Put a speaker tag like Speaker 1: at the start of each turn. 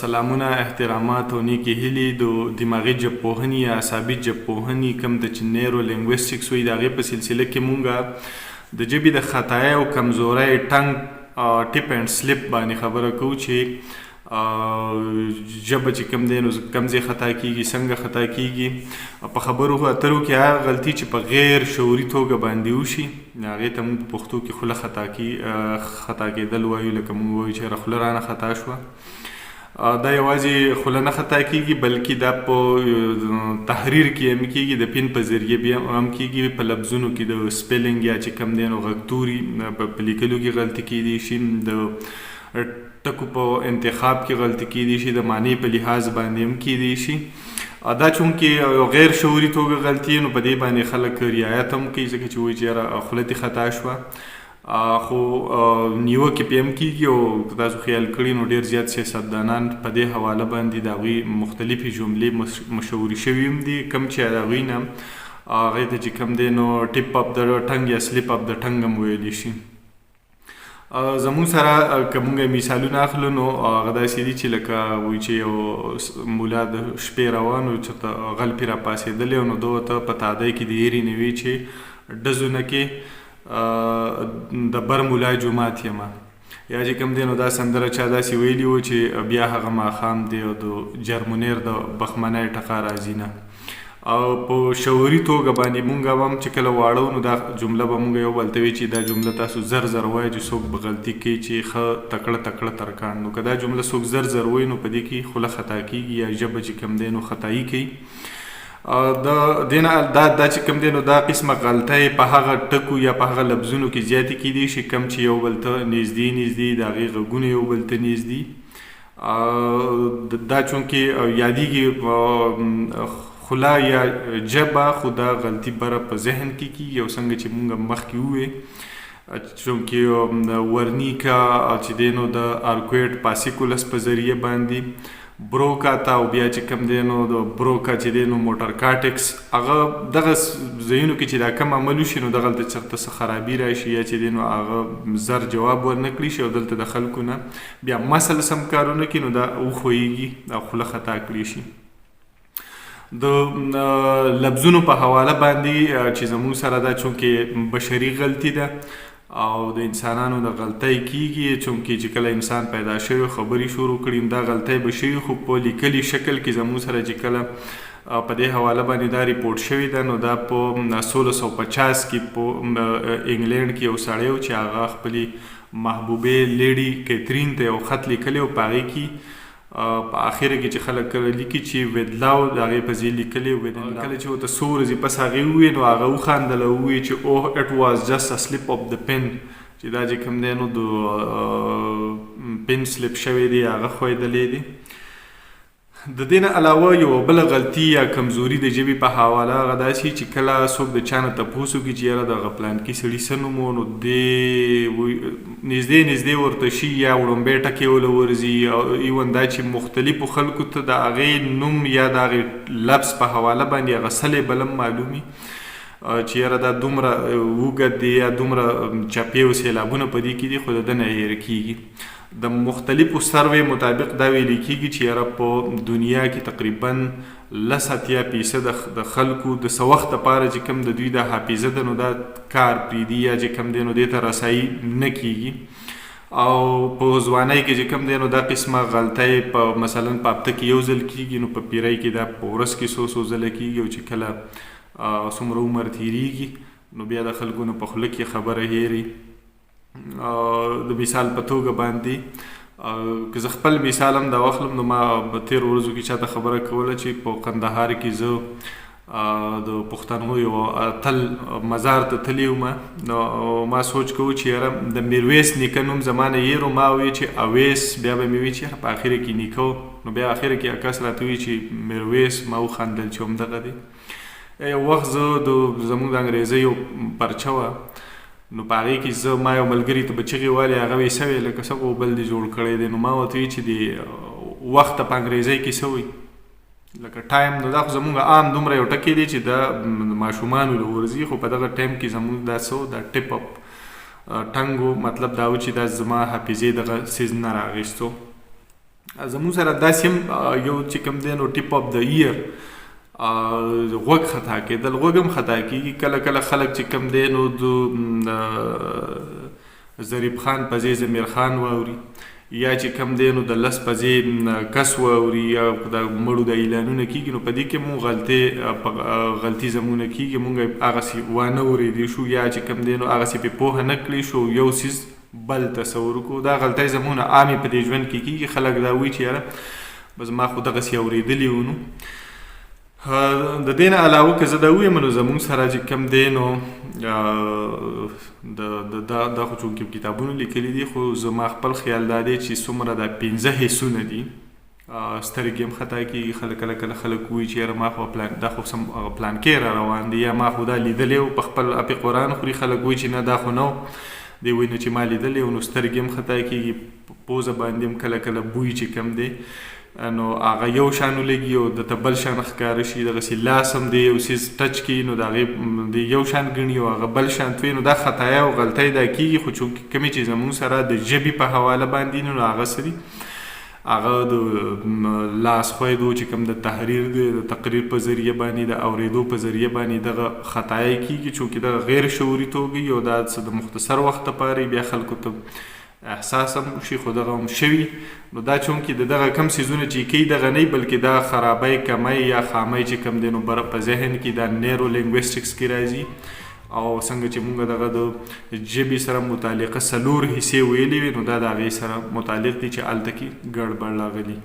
Speaker 1: سلامونه، احترامات او نیکې هیلې د دماغي ژبپوهنې یا اعصابي ژبپوهنې کوم د چې نیورو لینګویسټکس وایي د هغې په سلسله کې مونږ د ژبې د خطایۍ او کمزورۍ ټنګ ټیپ اینډ سلیپ باندې خبره کوو چې ژبه چې کوم دی نو کوم ځای خطا کیږي، څنګه خطا کیږي. په خبرو اترو کې هغه غلطي چې په غیر شعوري توګه باندې وشي هغې ته مونږ په پښتو کې خوله خطا کېدل وایو، لکه مونږ وایو چې خوله رانه خطا شوه. دا یوازې خوله نه خطا کیږي بلکې دا په تحریر کې هم کیږي، د پین په ذریعه بیا هم کیږي، په لفظونو کې د سپیلنګ یا چې کوم دی نو غږتوري په لیکلو کې غلطي کیدی شي، د ټکو په انتخاب کې غلطي کیدی شي، د معنی په لحاظ باندې هم کیدی شي. دا چونکې غیر شعوري توګه غلطي نو په دې باندې خلک رعایت هم کوي، ځکه چې وایي چې یاره خوله دې خطا شوه. خو نیوکې پې هم کیږي او تاسو خیال کړي نو ډېر زیات سیاستدانان په دې حواله باندې د هغوی مختلفې جملې مشهورې شوي هم دي، کوم چې د هغوی نه هغې ته چې کوم دی نو ټپ اپ د ټنګ یا سلیپ اپ د ټنګ هم ویلی شي. زموږ سره که مونږ مثالونه اخلو نو هغه داسې دي چې لکه وایي چې یو مولا د شپې روان و چېرته غل پې راپاڅېدلی نو ده ورته په تادۍ کې د هیرې نه وي چې ډزونه کې د بر مولا جومات یمه، یا چې کوم دی نو دا سندره چا داسې ویلي و چې بیا هغه ماښام دی او د جرمنیر د بخمنۍ ټقا راځي نه. او په شعوري توګه باندې مونږ هم چې کله واړو نو دا جمله به مونږ یو بل ته وي چې دا جمله تاسو زر زر وایي چې څوک به غلطي کوي چې ښه تکړه تکړه ترکاڼ، نو که دا جمله څوک زر زر وایي نو په دې کې خوله خطا کیږي یا ژبه چې کوم دی نو خطایي کوي. دا چې کوم دی نو دا قسمه غلطۍ په هغه ټکو یا په هغه لفظونو کې زیاتې کیدی شي کوم چې یو بل ته نږدې د هغې غږونه یو بل ته نږدې. دا چونکې یادیږي خوله یا ژبه، خو دا غلطي بره په ذهن کې کیږي او څنګه چې مونږ مخکې ووې چونکې ورنیکا چې دی نو د ارکویډ پاسیکولس په ذریعه باندې بروکا ته او بیا چې کوم دی نو د بروکا چې دی نو موټر کارټکس هغه دغه ځایونو کې چې دا کم عمل وشي نو دغلته چېرته څه خرابي راشي یا چې دی نو هغه زر جواب ورنه کړي شي او دلته د خلکو نه بیا مسل سم کارونه کړي نو دا وښویږي او خوله خطا کړي شي. د لفظونو په حواله باندې چې زموږ سره دا چونکې بشري غلطي ده او د انسانانو د غلطۍ کیږي، چونکې چې کله انسان پیدا شوی خبرې شروع کړي دا غلطۍ به شوي، خو په لیکلي شکل کې زموږ سره چې کله په دې حواله باندې دا ریپورټ شوی ده نو دا په 1650 کې په انګلینډ کې یو سړی و چې هغه خپلې محبوبې لیډي کیترین ته یو خط لیکلی او په هغې کې په اخره کې چې خلک لیکي چې ودلاو د هغې په ځای لیکلی کله چې ورته څو ورځې پس هغې وویې نو هغه وخندل او وویې چې اوه اټ واز جسټ ا سلیپ اف د پن، چې دا چې کوم دی نو د پن سلیپ شوی دی هغه ښویدلی دی. د دې نه علاوه یو بله غلطي یا کمزوري د ژبې په حواله هغه داسې چې کله څوک د چا نه تپوس وکړي چې یاره دغه پلانکي سړي څه نوم و نو دې نږدې ورته شي یا وړومبی ټکې وله ورځي او ایون دا چې مختلفو خلکو ته د هغې نوم یا د هغې لفظ په حواله باندې هغه سلی بل هم معلومي چې یاره دا دومره اوږد دی یا دومره چپې او سیلابونه په دې کې دي خو د ده نه هېر کېږي. د مختلفو سروې مطابق دا ویلی کېږي چې یاره په دنیا کې تقریبا 10% د خلکو د څه وخت دپاره چې کوم د دوی د حافظه ده نو دا کار پرېږدي یا چې کوم دی نو دې ته رسایي نه کېږي او په ځوانۍ کې چې کوم دی نو دا قسمه غلطۍ په مثلا په هفته کې یو ځل کېږي نو په پیرۍ کې دا په ورځ کې څو ځله کېږي او چې کله څومره عمر تېرېږي نو بیا د خلکو نه په خوله کې خبره هېري. د مثال په توګه باندې که زه خپل مثال هم دا واخلم نو ما په تېرو ورځو کې چاته خبره کوله چې په قندهار کې زه د پښتنو یو اتل مزار ته تللی وم نو ما سوچ کوو چې یاره د میرویس نیکه نوم زما نه هېر و، ما وویل چې اویس، بیا به مې وي چې په اخره کې نیکه نو بیا اخره کې عکس راته وایي چې میرویس، ما وخندل چې همدغه دی. یو وخت زه زموږ د انګریزۍ یو پرچه وه نو په هغې کې زه ما یو ملګري ته به چغې والې هغه وایي څه وی لکه څه خو بل دې جوړ کړی دی نو ما ورته وایي چې د وخت په انګریزۍ کې څه وایي لکه ټایم نو دا خو زمونږ عام دومره یو ټکی دی چې د ماشومانو له ورځي خو په دغه ټایم کې زمونږ دا څه دا ټپ اپ ټنګ مطلب دا و چې دا زما حافظې دغه څیز نه راغېستو زموږ سره داسې هم یو چې کوم دی نو ټیپ اف د ایئر غوږ خطا کېدل، غوږ هم خطا کېږي کله کله خلک چې کوم دی نو د ظریف خان په ځای ضمیر خان واوري، یا چې کوم دی نو د لس په ځای کس واوري، یا د مړو د اعلانونه کېږي. نو په دې کې مونږ غلطي زموږ نه کېږي، مونږ هغسې وانه اورېدی شو یا چې کوم دی نو هغسې پې پوهه نه کړی شو، یو څیز بل تصور وکړو. دا غلطۍ زموږ نه عامې په دې ژوند کې کېږي. خلک دا وایي چې یاره بس ما خو دغسې اورېدلي وو. نو د دې نه علاوه که زه دا ووایم نو زموږ سره چې کوم دی نو دا خو چونکې کتابونو لیکلي دي، خو زما خپل خیال دا دی چې څومره دا 15 حسونه دي، سترګې هم خطا کېږي. کله کله خلک وایي چې یاره ما خو دا خو سم پلان کې را روان دی، یا ما خو دا لیدلی و، په خپل اپې قرآن خوري. خلک وایي چې نه دا خو نه و، دی وایي نه چې ما لیدلی و. نو سترګې هم خطا کېږي، پوزه باندې هم کله کله بوی چې کم دی نو هغه یو شان ولګي او د ته بل شان ښکاره شي. دغسې لاس هم دی یو څیز ټچ کړي نو د هغې د یو شان ګڼي او هغه بل شان توی. نو دا خطایا او غلطۍ دا کېږي، خو چونکې کومې چې زموږ سره د ژبې په حواله باندې نو هغه څه دي، هغه د لاس خویدو چې کوم د تحریر دی، د تقریر په ذریعه باندې، د اورېدو په ذریعه باندې دغه خطایا کېږي، چونکې دغه غیر شعوري توګه او دا څه د مختصر وخت لپاره بیا خلکو ته احساس هم شي، خو دغه هم شوي. نو دا چونکې دغه کم څیزونه چې کوي دغه نه، بلکې دا خرابۍ، کمی یا خامۍ چې کوم دی نو په ذهن کې دا نیرو لینګویسټکس کې راځي. او څنګه چې مونږ دغه د ژبې سره متعلقه 4 حصې ویلې وي، نو دا د هغې سره متعلق دي چې هلته کې ګډوډ راغلي.